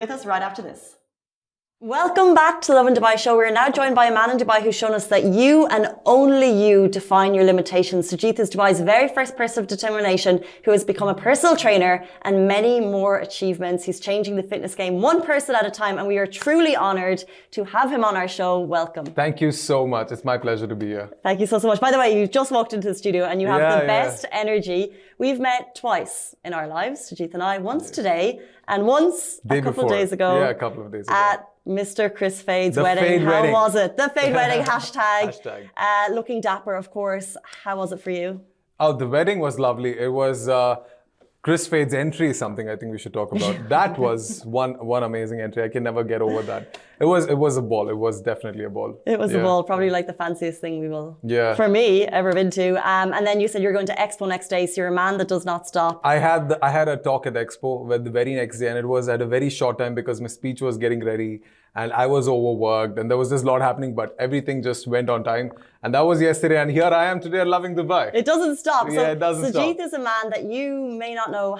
With us right after this. Welcome back to the Lovin Dubai show. We're now joined by a man in Dubai who's shown us that you and only you define your limitations. Sujith is Dubai's very first person of determination who has become a personal trainer and many more achievements. He's changing the fitness game one person at a time, and we are truly honoured to have him on our show. Welcome. Thank you so much. It's my pleasure to be here. Thank you so much. By the way, you just walked into the studio and you have the best energy. We've met twice in our lives, Sujith and I, once today and once a couple of days ago. Yeah, a couple of days ago. At Mr. Chris Fade's wedding. How was it? The Fade wedding, hashtag. Looking dapper, of course. How was it for you? Oh, the wedding was lovely. It was Chris Fade's entry is something I think we should talk about. That was one amazing entry. I can never get over that. It was a ball. It was definitely a ball. It was a ball. Probably like the fanciest thing we will, for me, ever been to. And then you said you're going to Expo next day. So you're a man that does not stop. I had a talk at Expo with the very next day, and it was at a very short time because my speech was getting ready. And I was overworked and there was just a lot happening, but everything just went on time. And that was yesterday. And here I am today at Lovin Dubai. It doesn't stop. Yeah, it doesn't stop. Sujith is a man that you may not know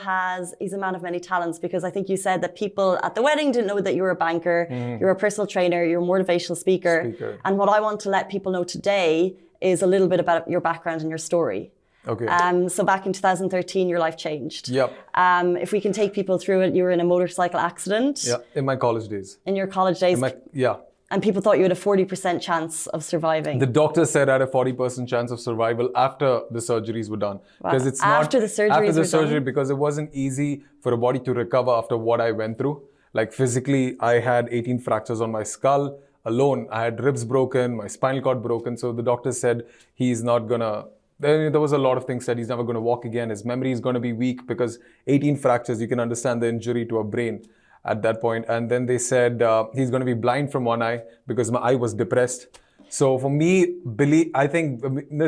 he's a man of many talents, because I think you said that people at the wedding didn't know that you were a banker, you're a personal trainer, you're a motivational speaker. And what I want to let people know today is a little bit about your background and your story. Okay. So back in 2013, your life changed. Yep. If we can take people through it, you were in a motorcycle accident. Yeah, in my college days. In your college days. Yeah. And people thought you had a 40% chance of surviving. The doctor said I had a 40% chance of survival after the surgeries were done. Because it's not after the surgery, because it wasn't easy for a body to recover after what I went through. Like physically, I had 18 fractures on my skull alone. I had ribs broken, my spinal cord broken. So the doctor said he's not gonna. There was a lot of things said he's never going to walk again. His memory is going to be weak because 18 fractures, you can understand the injury to a brain at that point. And then they said he's going to be blind from one eye because my eye was depressed. So for me, me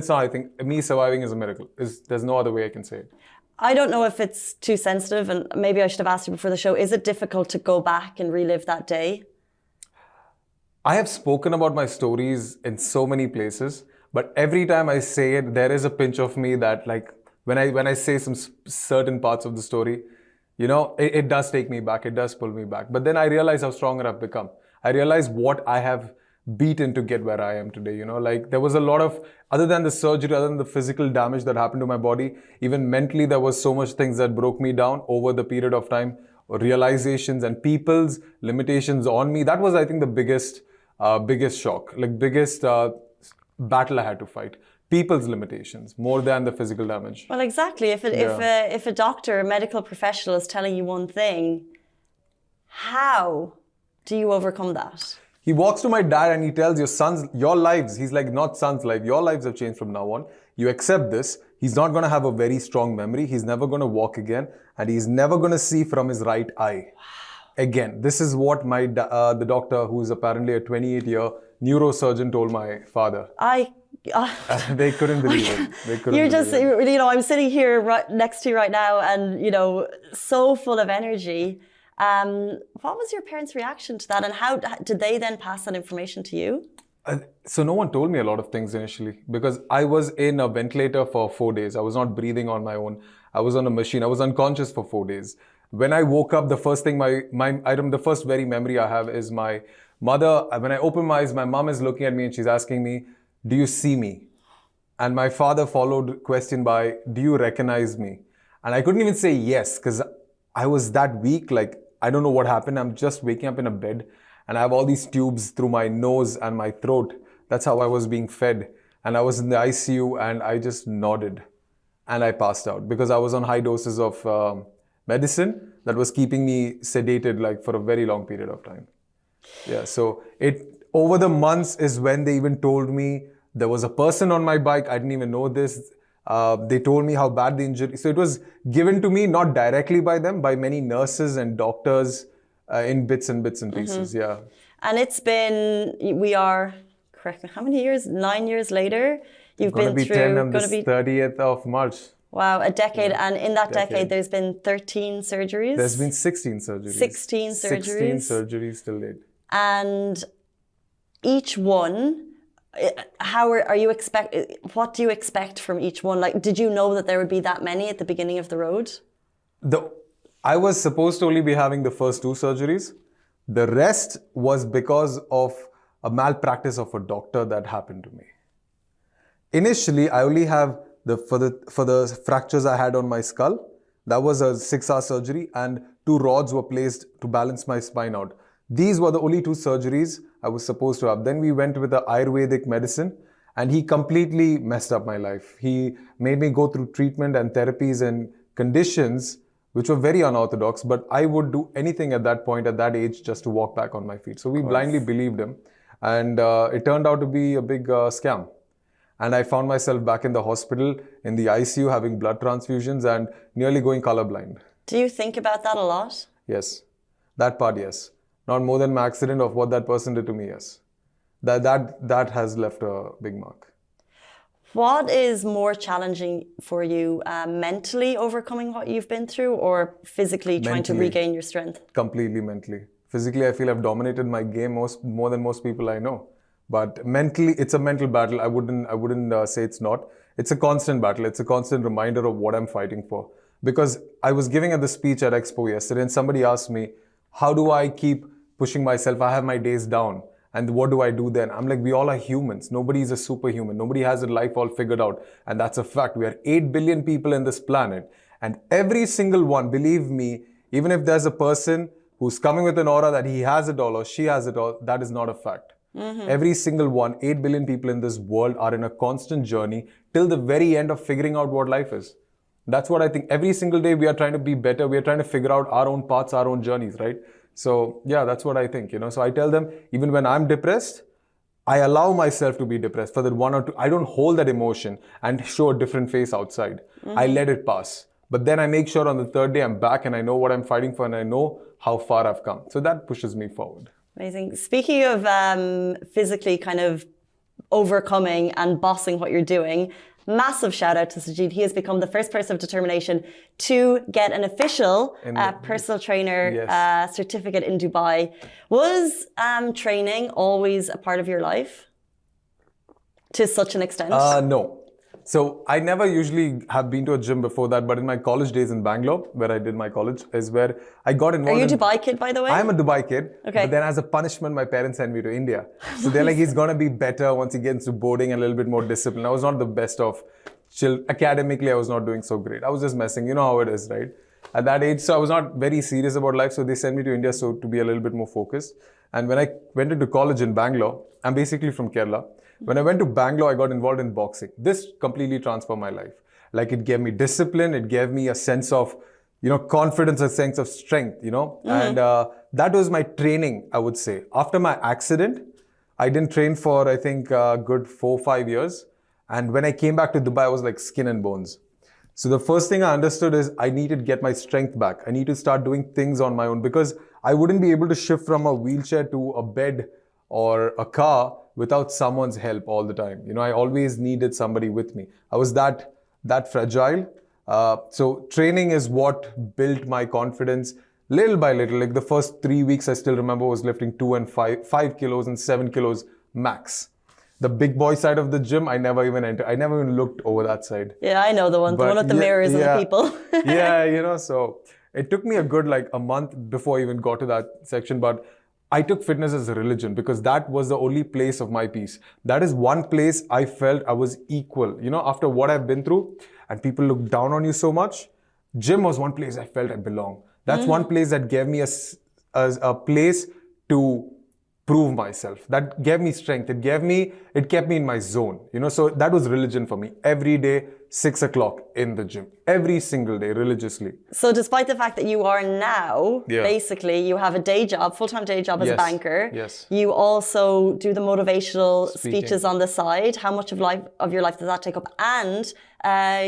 surviving is a miracle. There's no other way I can say it. I don't know if it's too sensitive, and maybe I should have asked you before the show. Is it difficult to go back and relive that day? I have spoken about my stories in so many places. But every time I say it, there is a pinch of me that, like, when I say some certain parts of the story, you know, it does take me back. It does pull me back. But then I realize how stronger I've become. I realize what I have beaten to get where I am today. You know, like there was a lot of, other than the surgery, other than the physical damage that happened to my body, even mentally, there was so much things that broke me down over the period of time, realizations and people's limitations on me. That was, I think, the biggest shock, like biggest battle I had to fight. People's limitations more than the physical damage. Well, exactly. If a doctor, a medical professional is telling you one thing, how do you overcome that? He walks to my dad and he tells your lives, he's like, not son's life, your lives have changed from now on. You accept this. He's not going to have a very strong memory. He's never going to walk again. And he's never going to see from his right eye. Wow. Again, this is what the doctor, who's apparently a 28-year neurosurgeon, told my father. They couldn't believe it. They couldn't. You're just, you know, I'm sitting here right next to you right now, and you know, so full of energy. What was your parents' reaction to that, and how did they then pass that information to you? So no one told me a lot of things initially because I was in a ventilator for 4 days. I was not breathing on my own. I was on a machine. I was unconscious for 4 days. When I woke up, the first thing the first very memory I have is my mother. When I open my eyes, my mom is looking at me and she's asking me, "Do you see me?" And my father followed question by, "Do you recognize me?" And I couldn't even say yes because I was that weak. Like, I don't know what happened. I'm just waking up in a bed and I have all these tubes through my nose and my throat. That's how I was being fed. And I was in the ICU and I just nodded and I passed out because I was on high doses of medicine that was keeping me sedated like for a very long period of time. Yeah, so over the months is when they even told me there was a person on my bike. I didn't even know this. They told me how bad the injury. So it was given to me not directly by them, by many nurses and doctors in bits and pieces. Yeah. And it's been, correct me, how many years? 9 years later, you've been through. 10 on this 30th of March. Wow, a decade. Yeah. And in that decade, there's been 13 surgeries. There's been 16 surgeries. 16 surgeries. 16 surgeries till date. And each one, what do you expect from each one? Like, did you know that there would be that many at the beginning of the road? I was supposed to only be having the first 2 surgeries. The rest was because of a malpractice of a doctor that happened to me. Initially, I only have for the fractures I had on my skull. That was a 6-hour surgery, and 2 rods were placed to balance my spine out. These were the only 2 surgeries I was supposed to have. Then we went with the Ayurvedic medicine, and he completely messed up my life. He made me go through treatment and therapies and conditions which were very unorthodox, but I would do anything at that point, at that age, just to walk back on my feet. So we blindly believed him, and it turned out to be a big scam. And I found myself back in the hospital, in the ICU, having blood transfusions and nearly going colorblind. Do you think about that a lot? Yes. That part, yes. Not more than my accident of what that person did to me, yes. That has left a big mark. What is more challenging for you, mentally overcoming what you've been through, or physically trying to regain your strength? Completely mentally. Physically, I feel I've dominated my game more than most people I know. But mentally, it's a mental battle. I wouldn't say it's not. It's a constant battle. It's a constant reminder of what I'm fighting for. Because I was giving the speech at Expo yesterday, and somebody asked me, how do I keep pushing myself? I have my days down. And what do I do then? I'm like, we all are humans. Nobody is a superhuman. Nobody has a life all figured out. And that's a fact. We are 8 billion people in this planet. And every single one, believe me, even if there's a person who's coming with an aura that he has it all or she has it all, that is not a fact. Every single one, 8 billion people in this world are in a constant journey till the very end of figuring out what life is. That's what I think. Every single day we are trying to be better. We are trying to figure out our own paths, our own journeys, right? So yeah, that's what I think, So I tell them, even when I'm depressed, I allow myself to be depressed for that 1 or 2. I don't hold that emotion and show a different face outside. I let it pass. But then I make sure on the 3rd day I'm back and I know what I'm fighting for and I know how far I've come. So that pushes me forward. Amazing. Speaking of physically kind of overcoming and bossing what you're doing, massive shout out to Sujith. He has become the first person of determination to get an official personal trainer certificate in Dubai. Was training always a part of your life to such an extent? No. So I never usually have been to a gym before that, but in my college days in Bangalore, where I did my college, is where I got involved. Are you a Dubai kid, by the way? I'm a Dubai kid. Okay. But then as a punishment, my parents sent me to India. So they're like, he's going to be better once he gets to boarding and a little bit more discipline. I was not the best of chill. Academically, I was not doing so great. I was just messing. You know how it is, right? At that age, so I was not very serious about life. So they sent me to India so to be a little bit more focused. And when I went into college in Bangalore, I'm basically from Kerala. When I went to Bangalore, I got involved in boxing. This completely transformed my life. Like it gave me discipline. It gave me a sense of, confidence, a sense of strength, And that was my training, I would say. After my accident, I didn't train for, I think, a good 4-5 years. And when I came back to Dubai, I was like skin and bones. So the first thing I understood is I needed to get my strength back. I need to start doing things on my own because I wouldn't be able to shift from a wheelchair to a bed or a car without someone's help all the time. I always needed somebody with me. I was that fragile. So training is what built my confidence little by little. Like the first 3 weeks, I still remember was lifting 2 and 5 kilos and 7 kilos max. The big boy side of the gym, I never even entered. I never even looked over that side. Yeah, I know the one with the mirrors and the people. Yeah, so it took me a good a month before I even got to that section. But I took fitness as a religion because that was the only place of my peace. That is one place I felt I was equal. After what I've been through and people look down on you so much, gym was one place I felt I belong. That's one place that gave me a place to prove myself. That gave me strength. It kept me in my zone. So that was religion for me. Every day, 6 o'clock in the gym. Every single day, religiously. So despite the fact that you are now, basically, you have a day job, full-time day job as a banker. Yes. You also do the motivational speeches on the side. How much of your life does that take up? And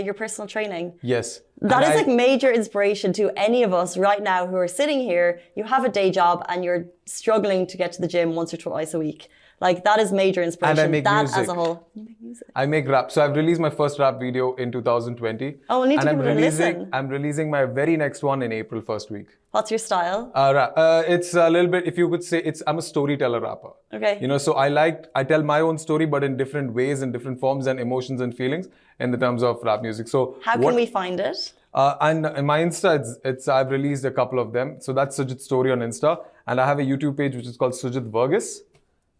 your personal training. Yes. That is like major inspiration to any of us right now who are sitting here. You have a day job and you're struggling to get to the gym once or twice a week. Like that is major inspiration. And I make music. As a whole. You make music. I make rap. So I've released my first rap video in 2020. Oh, we'll need to give it a listen. I'm releasing my very next one in April first week. What's your style? Rap. It's a little bit, if you could say, I'm a storyteller rapper. Okay. So I tell my own story, but in different ways, in different forms and emotions and feelings in the terms of rap music. So how can we find it? And in my Insta, I've released a couple of them. So that's Sujith Story on Insta. and I have a YouTube page which is called Sujith Verghese.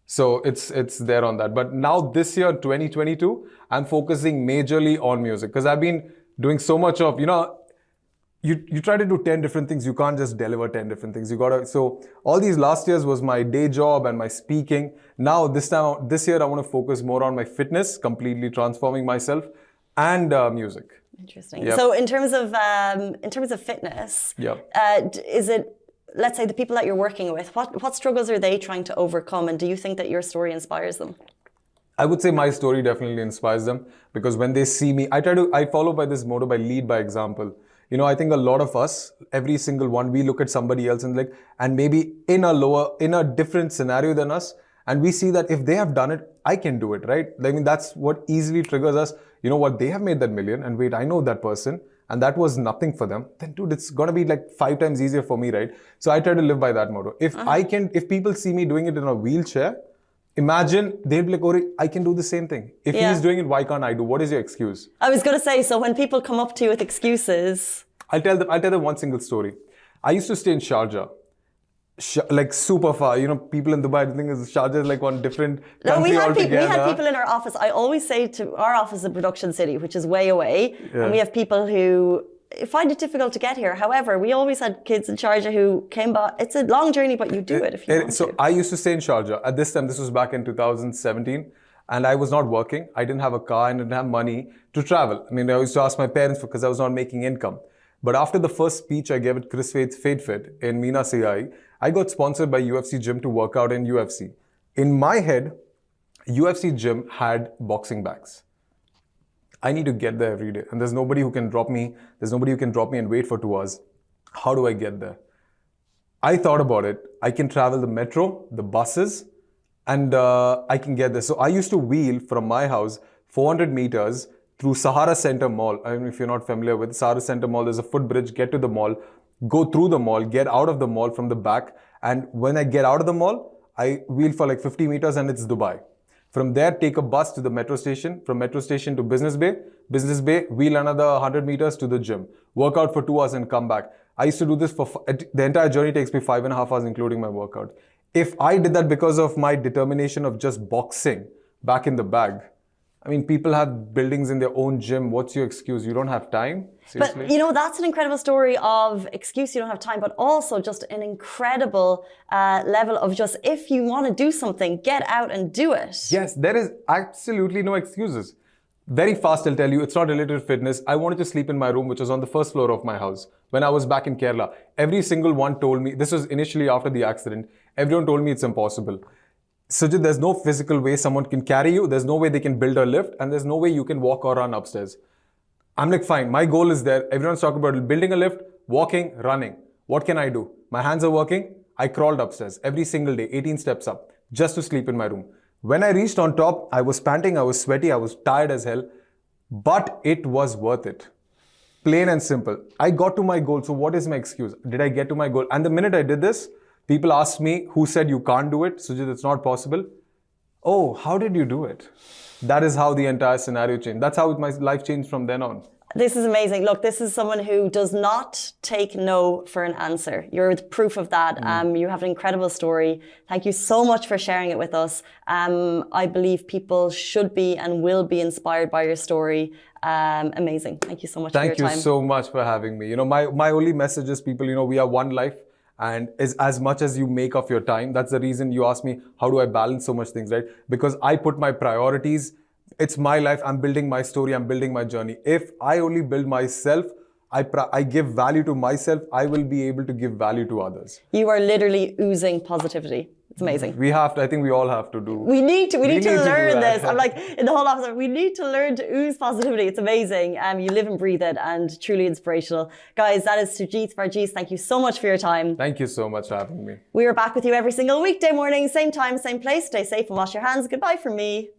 So it's there on that. But now this year, 2022, I'm focusing majorly on music because I've been doing so much of, you try to do 10 different things. You can't just deliver 10 different things. So all these last years was my day job and my speaking. Now this year, I want to focus more on my fitness, completely transforming myself, and music. Interesting. Yep. So in terms of fitness, Yep. Is it, let's say the people that you're working with, what struggles are they trying to overcome? And do you think that your story inspires them? I would say my story definitely inspires them because when they see me, I follow by this motto, by lead by example. I think a lot of us, every single one, we look at somebody else and maybe in a different scenario than us, and we see that if they have done it, I can do it, right? I mean, that's what easily triggers us. You know what? They have made that million, and wait, I know that person, and that was nothing for them. Then, dude, it's gonna be like 5 times easier for me, right? So I try to live by that motto. If people see me doing it in a wheelchair, imagine they'll be like, oh, I can do the same thing. If he's doing it, why can't I do? What is your excuse? I was going to say, so when people come up to you with excuses, I'll tell them one single story. I used to stay in Sharjah, like super far. People in Dubai think Sharjah is like one different country altogether. We had people in our office. I always say our office is a production city, which is way away. Yeah. And we have people who find it difficult to get here. However, we always had kids in Sharjah who came by. It's a long journey, but you do it if you want to. So I used to stay in Sharjah. At this time, this was back in 2017. And I was not working. I didn't have a car and didn't have money to travel. I mean, I used to ask my parents because I was not making income. But after the first speech I gave at Chris Fade's Fade Fit in Meena CI, I got sponsored by UFC Gym to work out in UFC. In my head, UFC Gym had boxing bags. I need to get there every day. And there's nobody who can drop me. There's nobody who can drop me and wait for 2 hours. How do I get there? I thought about it. I can travel the metro, the buses, and I can get there. So I used to wheel from my house 400 meters through Sahara Center Mall. I don't know if you're not familiar with Sahara Center Mall. There's a footbridge, get to the mall, go through the mall, get out of the mall from the back. And when I get out of the mall, I wheel for like 50 meters and it's Dubai. From there, take a bus to the metro station. From metro station to Business Bay, wheel another 100 meters to the gym. Work out for 2 hours and come back. I used to do this the entire journey takes me 5.5 hours, including my workout. If I did that because of my determination of just boxing back in the bag, I mean, people have buildings in their own gym. What's your excuse? You don't have time? Seriously? But, that's an incredible story of excuse you don't have time, but also just an incredible level of just, if you want to do something, get out and do it. Yes, there is absolutely no excuses. Very fast, I'll tell you, it's not related to fitness. I wanted to sleep in my room, which was on the first floor of my house when I was back in Kerala. Every single one told me, this was initially after the accident, everyone told me it's impossible. Sujith, there's no physical way someone can carry you. There's no way they can build a lift, and there's no way you can walk or run upstairs. I'm like, fine, my goal is there. Everyone's talking about building a lift, walking, running. What can I do? My hands are working. I crawled upstairs every single day, 18 steps up, just to sleep in my room. When I reached on top, I was panting, I was sweaty, I was tired as hell, but it was worth it. Plain and simple. I got to my goal. So what is my excuse? Did I get to my goal? And the minute I did this, people asked me, who said you can't do it? Sujith, it's not possible. Oh, how did you do it? That is how the entire scenario changed. That's how my life changed from then on. This is amazing. Look, this is someone who does not take no for an answer. You're the proof of that. You have an incredible story. Thank you so much for sharing it with us. I believe people should be and will be inspired by your story. Amazing. Thank you so much for your time. Thank you so much for having me. My only message is people, we are one life. And is as much as you make of your time. That's the reason you asked me, how do I balance so much things, right? Because I put my priorities. It's my life. I'm building my story. I'm building my journey. If I only build myself, I give value to myself, I will be able to give value to others. You are literally oozing positivity. It's amazing. I think we all have to do. We need to learn this. I'm like, in the whole office, we need to learn to ooze positivity. It's amazing. You live and breathe it and truly inspirational. Guys, that is Sujith Verghese. Thank you so much for your time. Thank you so much for having me. We are back with you every single weekday morning, same time, same place. Stay safe and wash your hands. Goodbye from me.